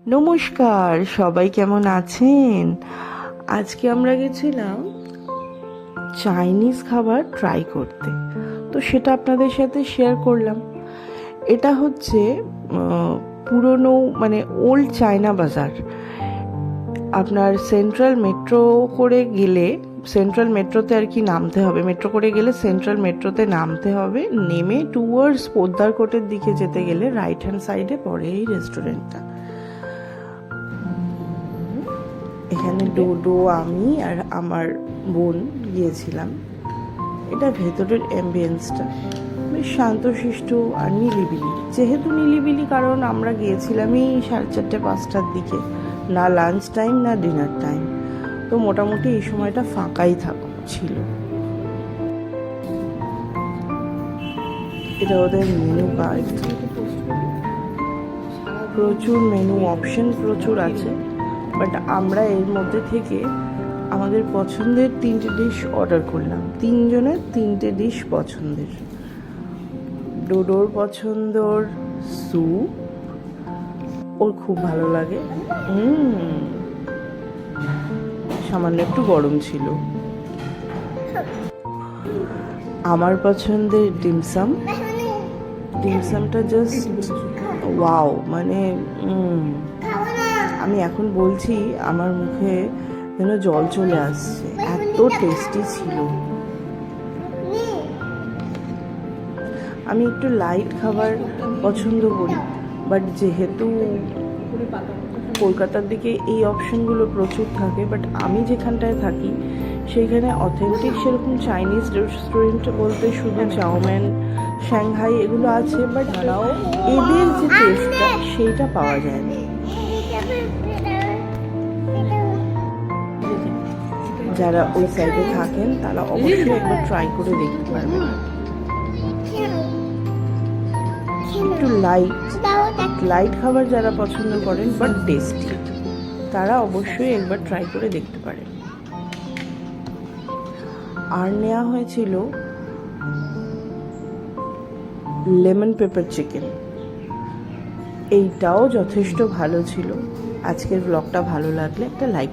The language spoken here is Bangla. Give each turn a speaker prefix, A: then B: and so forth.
A: নমস্কার, সবাই কেমন আছেন? আজকে আমরা গেছিলাম চাইনিজ খাবার ট্রাই করতে, তো সেটা আপনাদের সাথে শেয়ার করলাম। এটা হচ্ছে পুরনো মানে ওল্ড চায়না বাজার। আপনার সেন্ট্রাল মেট্রো করে গেলে, সেন্ট্রাল মেট্রোতে আর কি নামতে হবে, মেট্রো করে গেলে সেন্ট্রাল মেট্রোতে নামতে হবে, নেমে টুয়ার্ডস পোদ্দার কোটের দিকে যেতে গেলে রাইট হ্যান্ড সাইডে পড়ে এই রেস্টুরেন্টটা। এখানে ডোডো, আমি আর আমার বোন গিয়েছিলাম। এটা ভেতরের অ্যাম্বিয়েন্সটা বেশ শান্তশিষ্ট আর নিলিবিলি। যেহেতু নিলিবিলি কারণ আমরা গিয়েছিলামই 4:30-5টার দিকে, না লাঞ্চ টাইম না ডিনার টাইম, তো মোটামুটি এই সময়টা ফাঁকাই ছিল। এটা ওদের মেনু কার্ড, প্রচুর মেনু অপশন প্রচুর আছে, বাট আমরা এর মধ্যে থেকে আমাদের পছন্দের 3টে ডিশ অর্ডার করলাম। 3জনের 3টে ডিশ পছন্দের। ডোডোর পছন্দর স্যুপ, ওর খুব ভালো লাগে, সামান্য একটু গরম ছিল। আমার পছন্দের ডিমসাম, ডিমসামটা জাস্ট ওয়াও, মানে আমি এখন বলছি আমার মুখে যেন জল চলে আসছে, এত টেস্টি ছিল। আমি একটু লাইট খাবার পছন্দ করি, বাট যেহেতু কলকাতার দিকে এই অপশনগুলো প্রচুর থাকে, বাট আমি যেখানটায় থাকি সেইখানে অথেন্টিক সেরকম চাইনিজ রেস্টুরেন্ট বলতে শুধু চাউমিন, সাংহাই এগুলো আছে, বাট এদের যে টেস্টটা সেইটা পাওয়া যায় না। যারা ওই সাইডে থাকেন তারা অবশ্যই একবার ট্রাই করে দেখতে পারবেন। একটু লাইট খাবার যারা পছন্দ করেন বাট টেস্টি, তারা অবশ্যই একবার ট্রাই করে দেখতে পারেন। আর নেওয়া হয়েছিল লেমন পেপার চিকেন, এইটাও যথেষ্ট ভালো ছিল। আজকের ব্লগটা ভালো লাগলে একটা লাইক